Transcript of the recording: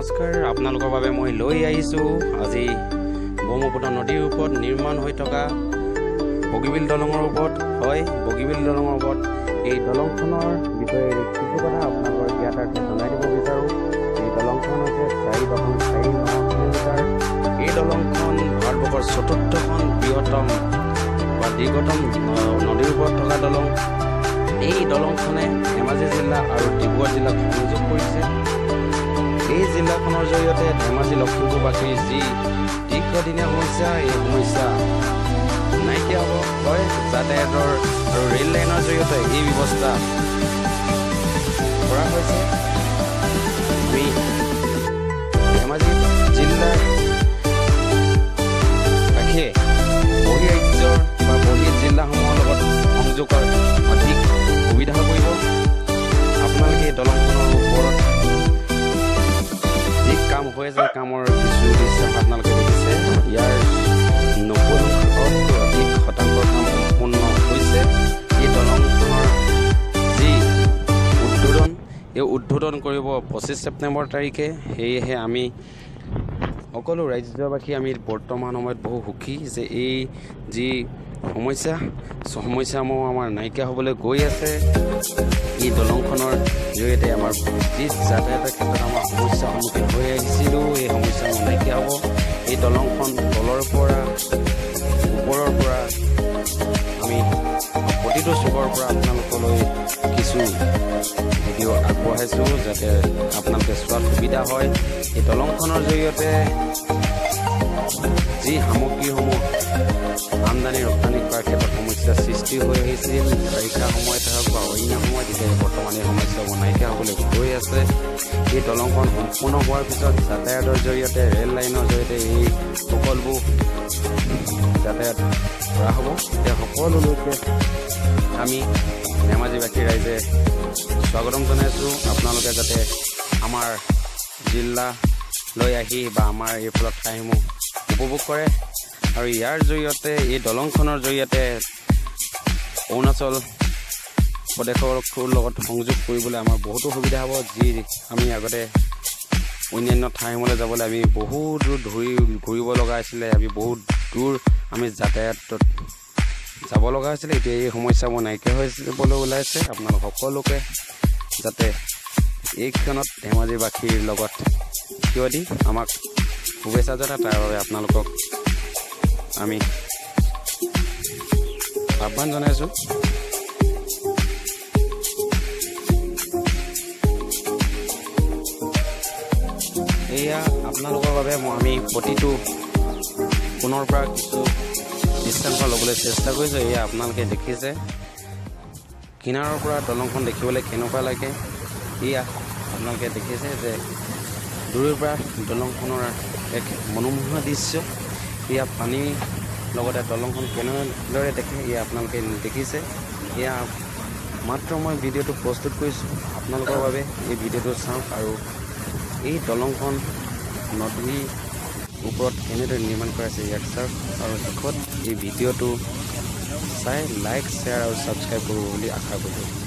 নমস্কাৰ আপোনালোকৰ বাবে মই লৈ আহিছোঁ আজি ব্ৰহ্মপুত্ৰ নদীৰ ওপৰত নিৰ্মাণ হৈ থকা বগীবিল দলঙৰ ওপৰত হয় বগীবিল দলঙৰ ওপৰত এই দলংখনৰ বিষয়ে কিছু কথা আপোনালোকৰ জ্ঞাতাৰ্থে জনাই দিব বিচাৰোঁ। এই দলংখন হৈছে 4.49 কিলোমিটাৰ। এই দলংখন ভাৰতবৰ্ষৰ চতুৰ্থখন বৃহত্তম বা দীৰ্ঘতম নদীৰ ওপৰত থকা দলং। এই দলংখনে ধেমাজি জিলা আৰু ডিব্ৰুগড় জিলাক সংযোগ কৰিছে। এই জিলাখনৰ জৰিয়তে ধেমাজি লখিমপুৰবাসীৰ যি দীৰ্ঘদিনীয়া সমস্যা এই সমস্যা নাইকিয়া হ'ব হয়। যাতায়াতৰ আৰু ৰেল লাইনৰ জৰিয়তে এই ব্যৱস্থা কৰা হৈছে। আমি ধেমাজি জিলাৰ বাসীয়ে বহিৰাজ্যৰ বা বহিৰ্জিলাসমূহৰ লগত সংযোগৰ অধিক সুবিধা কৰিব। আপোনালোকে এই দলংখনৰ ওপৰত যি কাম হৈ আছে কামৰ কিছু দৃশ্য আপোনালোকে দেখিছে। ইয়াৰ 90% অধিক শতাংশ কাম সম্পূৰ্ণ হৈছে। এই দলংখনৰ যি উদ্বোধন কৰিব 25 ছেপ্টেম্বৰ তাৰিখে। সেয়েহে আমি সকলো ৰাজ্যবাসী আমি বৰ্তমান সময়ত বহু সুখী যে এই যি সমস্যাসমূহ আমাৰ নাইকিয়া হ'বলৈ গৈ আছে। এই দলংখনৰ জৰিয়তে আমাৰ যি যাতায়াতৰ ক্ষেত্ৰত আমাৰ সমস্যাৰ সন্মুখীন হৈ আহিছিলোঁ এই সমস্যাসমূহ নাইকিয়া হ'ব। এই দলংখন তলৰ পৰা ওপৰৰ পৰা আমি প্ৰতিটো চুকৰ পৰা আপোনালোকলৈ কিছু ভিডিঅ' আগবঢ়াইছোঁ যাতে আপোনালোকে চোৱাত সুবিধা হয়। এই দলংখনৰ জৰিয়তে যি সামগ্ৰীসমূহ আমদানি ৰপ্তানি কৰাৰ ক্ষেত্ৰত সমস্যাৰ সৃষ্টি হৈ আহিছিল বাৰিষা সময়ত হওক বা অন্য সময়ত, এতিয়া বৰ্তমান এই সমস্যাবোৰ নাইকিয়া হ'বলৈ গৈ আছে। এই দলংখন সম্পূৰ্ণ হোৱাৰ পিছত যাতায়াতৰ জৰিয়তে ৰেল লাইনৰ জৰিয়তে এই সকলোবোৰ যাতায়াত কৰা হ'ব। এতিয়া সকলো লোকে আমি ধেমাজিবাসী ৰাইজে স্বাগতম জনাইছোঁ। আপোনালোকে যাতে আমাৰ জিলালৈ আহি বা আমাৰ এইফালৰ ঠাইসমূহ উপভোগ কৰে আৰু ইয়াৰ জৰিয়তে এই দলংখনৰ জৰিয়তে অৰুণাচল প্ৰদেশৰ লগত সংযোগ কৰিবলৈ আমাৰ বহুতো সুবিধা হ'ব। যি আমি আগতে অন্যান্য ঠাইসমূহলৈ যাবলৈ আমি বহুত দূৰ ঘূৰিব লগা হৈছিলে, আমি বহুত দূৰ আমি যাতায়াতত যাব লগা হৈছিলে। এতিয়া এই সমস্যাবোৰ নাইকিয়া হৈ যাবলৈ ওলাইছে। আপোনালোক সকলোকে যাতে এই ক্ষণত ধেমাজিবাসীৰ লগত থিয় দি আমাক শুভেচ্ছা জনায় তাৰ বাবে আপোনালোকক আমি আহ্বান জনাইছোঁ। এয়া আপোনালোকৰ বাবে আমি প্ৰতিটো পুনৰ পৰা কিছু দৃশ্যাংশ ল'বলৈ চেষ্টা কৰিছোঁ। এয়া আপোনালোকে দেখিছে কিনাৰৰ পৰা দলংখন দেখিবলৈ কেনেকুৱা লাগে। এয়া আপোনালোকে দেখিছে যে দূৰৰ পৰা দলংখনৰ এক মনোমোহা দৃশ্য। এয়া পানীৰ লগতে দলংখন কেনেদৰে দেখে এয়া আপোনালোকে দেখিছে। এয়া মাত্ৰ মই ভিডিঅ'টো প্ৰস্তুত কৰিছোঁ আপোনালোকৰ বাবে। এই ভিডিঅ'টো চাওক আৰু এই দলংখন নদীৰ ওপৰত কেনেদৰে নিৰ্মাণ কৰা হৈছে ইয়াক চাওক আৰু শেষত এই ভিডিঅ'টো চাই লাইক শ্বেয়াৰ আৰু ছাবস্ক্ৰাইব কৰিব বুলি আশা কৰিছোঁ।